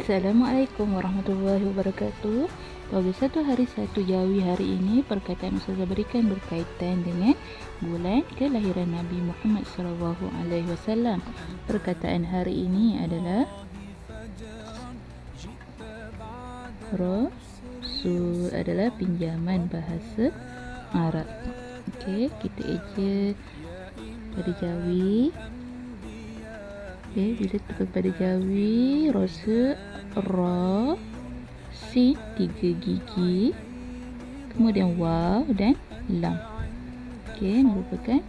Assalamualaikum warahmatullahi wabarakatuh. Pada satu hari satu Jawi hari ini, perkataan Ustazah berikan berkaitan dengan bulan kelahiran Nabi Muhammad SAW. Perkataan hari ini adalah Rasul, adalah pinjaman bahasa Arab. Okey, kita eja pada Jawi. Okey, bila tukar pada Jawi, Rasul, Ra, Sin 3 gigi, kemudian Waw dan Lam. Okey, merupakan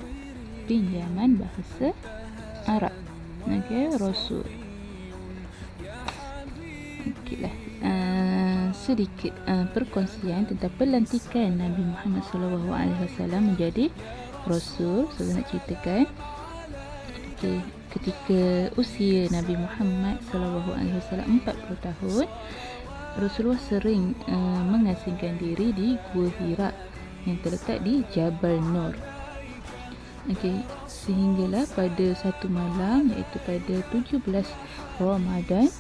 pinjaman bahasa Arab. Okey, Rasul. Okeylah. Sedikit perkongsian tentang pelantikan Nabi Muhammad SAW menjadi Rasul. Saya nak ceritakan. Okey, ketika usia Nabi Muhammad SAW 40 tahun, Rasulullah sering mengasingkan diri di Gua Hira yang terletak di Jabal Nur. Okey, sehinggalah pada satu malam, iaitu pada 17 Ramadan,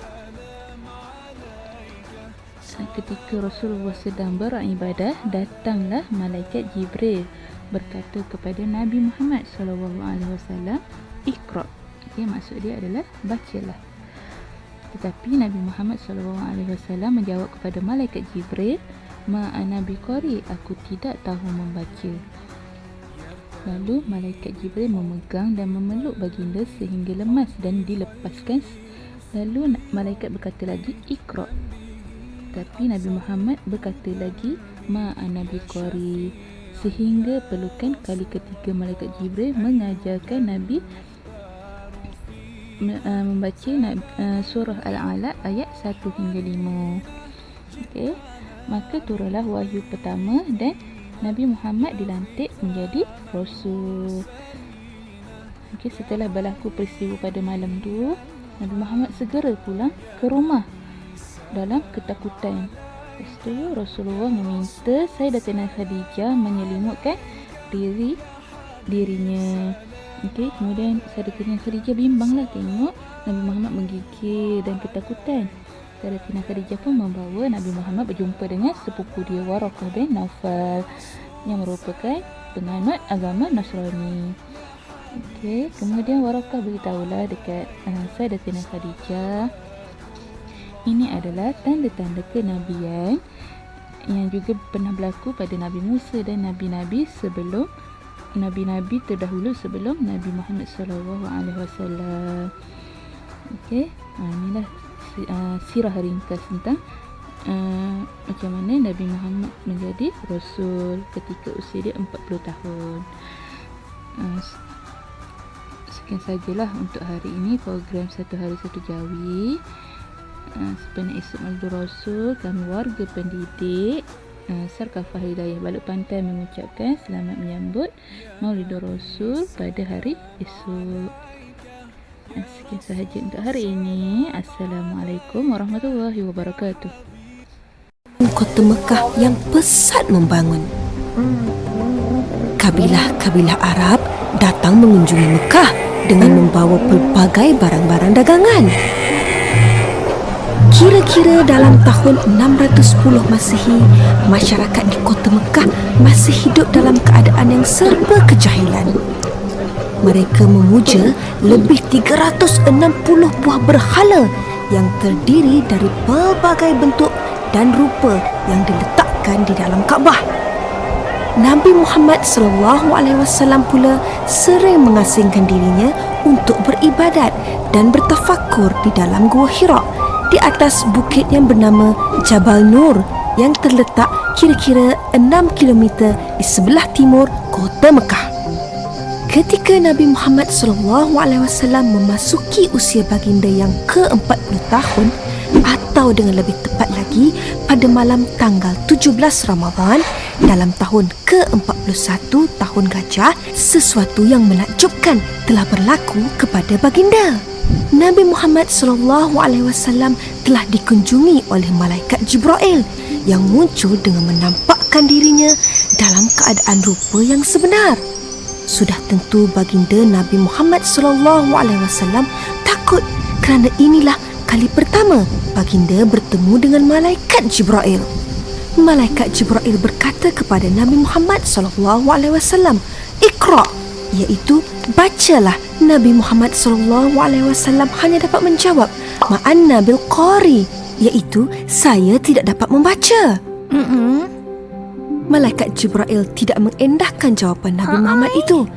ketika Rasulullah sedang beribadah, datanglah malaikat Jibril berkata kepada Nabi Muhammad SAW, Iqra. Okay, maksud dia adalah bacalah. Tetapi Nabi Muhammad SAW menjawab kepada malaikat Jibril, Ma'ana biqari, aku tidak tahu membaca. Lalu malaikat Jibril memegang dan memeluk baginda sehingga lemas dan dilepaskan. Lalu malaikat berkata lagi, Iqra. Tapi Nabi Muhammad berkata lagi, Ma'ana biqari, sehingga pelukan kali ketiga malaikat Jibril mengajarkan Nabi membaca surah Al-Alaq ayat 1 hingga 5. Okey, maka turunlah wahyu pertama dan Nabi Muhammad dilantik menjadi Rasul. Okey, setelah berlaku peristiwa pada malam tu, Nabi Muhammad segera pulang ke rumah dalam ketakutan. Lepas tu Rasulullah meminta Sayyidatina Khadijah menyelimutkan dirinya. Okey, kemudian Sayyidatina Khadijah bimbanglah tengok Nabi Muhammad menggigil dan ketakutan. Sayyidatina Khadijah pun membawa Nabi Muhammad berjumpa dengan sepupu dia, Waraqah bin Naufal, yang merupakan penganut agama Nasrani. Okey, kemudian Waraqah beritahulah dekat Sayyidatina Khadijah, ini adalah tanda-tanda kenabian yang juga pernah berlaku pada Nabi Musa dan Nabi-Nabi sebelum Nabi-Nabi terdahulu sebelum Nabi Muhammad SAW. Okey, inilah sirah ringkas tentang macam mana Nabi Muhammad menjadi Rasul ketika usia dia 40 tahun. Sekian sajalah untuk hari ini program Satu Hari Satu Jawi. Sepenuh esok Maulid Rasul, kami warga pendidik Sarkafah Hidayah Balok Pantai mengucapkan selamat menyambut Maulid Rasul pada hari esok. Sekian sahaja untuk hari ini. Assalamualaikum warahmatullahi wabarakatuh. Kota Mekah yang pesat membangun. Kabilah-kabilah Arab datang mengunjungi Mekah dengan membawa pelbagai barang-barang dagangan. Kira-kira dalam tahun 610 Masihi, masyarakat di kota Mekah masih hidup dalam keadaan yang serba kejahilan. Mereka memuja lebih 360 buah berhala yang terdiri dari pelbagai bentuk dan rupa yang diletakkan di dalam Kaabah. Nabi Muhammad SAW pula sering mengasingkan dirinya untuk beribadat dan bertafakur di dalam Gua Hira di atas bukit yang bernama Jabal Nur yang terletak kira-kira 6 km di sebelah timur kota Mekah. Ketika Nabi Muhammad SAW memasuki usia baginda yang ke-40 tahun, atau dengan lebih tepat lagi pada malam tanggal 17 Ramadan dalam tahun ke-41 tahun Gajah, sesuatu yang menakjubkan telah berlaku kepada baginda. Nabi Muhammad SAW telah dikunjungi oleh malaikat Jibril yang muncul dengan menampakkan dirinya dalam keadaan rupa yang sebenar. Sudah tentu baginda Nabi Muhammad SAW takut kerana inilah kali pertama baginda bertemu dengan malaikat Jibril. Malaikat Jibril berkata kepada Nabi Muhammad SAW, "Iqra," iaitu bacalah. Nabi Muhammad SAW hanya dapat menjawab, "Ma'anna bil qari," iaitu saya tidak dapat membaca. Malaikat Jibril tidak mengendahkan jawapan Nabi Muhammad itu.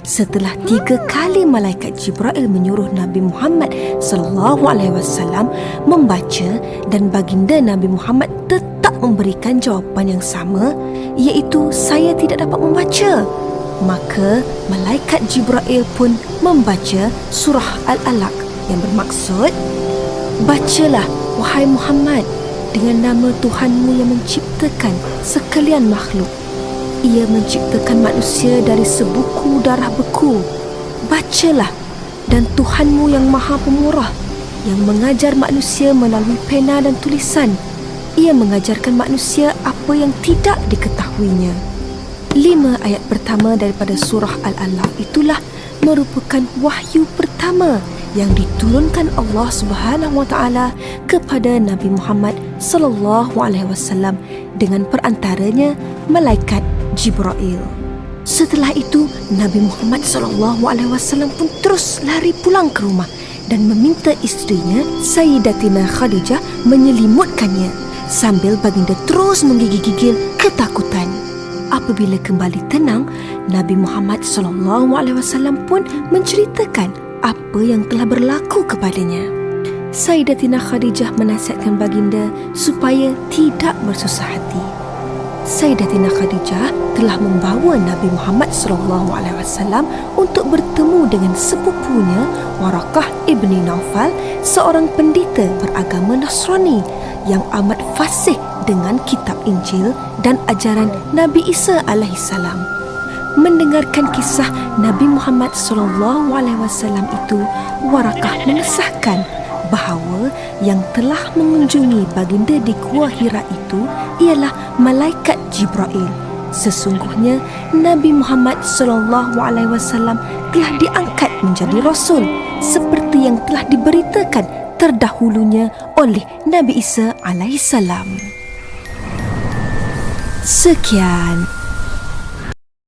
Setelah 3 kali malaikat Jibril menyuruh Nabi Muhammad SAW membaca dan baginda Nabi Muhammad tetap memberikan jawapan yang sama, iaitu saya tidak dapat membaca, maka malaikat Jibril pun membaca surah Al-Alaq yang bermaksud, "Bacalah wahai Muhammad dengan nama Tuhanmu yang menciptakan sekalian makhluk. Ia menciptakan manusia dari sebuku darah beku. Bacalah, dan Tuhanmu yang maha pemurah, yang mengajar manusia melalui pena dan tulisan. Ia mengajarkan manusia apa yang tidak diketahuinya." 5 ayat pertama daripada surah Al-Alaq itulah merupakan wahyu pertama yang diturunkan Allah Subhanahu Wa Taala kepada Nabi Muhammad sallallahu alaihi wasallam dengan perantaranya malaikat Jibril. Setelah itu Nabi Muhammad sallallahu alaihi wasallam pun terus lari pulang ke rumah dan meminta isterinya Sayyidatina Khadijah menyelimutkannya sambil baginda terus menggigil-gigil ketakutan. Apabila kembali tenang, Nabi Muhammad SAW pun menceritakan apa yang telah berlaku kepadanya. Sayyidatina Khadijah menasihatkan baginda supaya tidak bersusah hati. Sayyidatina Khadijah telah membawa Nabi Muhammad SAW untuk bertemu dengan sepupunya Waraqah ibni Naufal, seorang pendeta beragama Nasrani yang amat fasih dengan kitab Injil dan ajaran Nabi Isa alaihissalam. Mendengarkan kisah Nabi Muhammad SAW itu, Waraqah mengesahkan bahawa yang telah mengunjungi baginda di Gua Hira itu ialah malaikat Jibril. Sesungguhnya Nabi Muhammad SAW telah diangkat menjadi Rasul seperti yang telah diberitakan terdahulunya oleh Nabi Isa alaihissalam. Sekian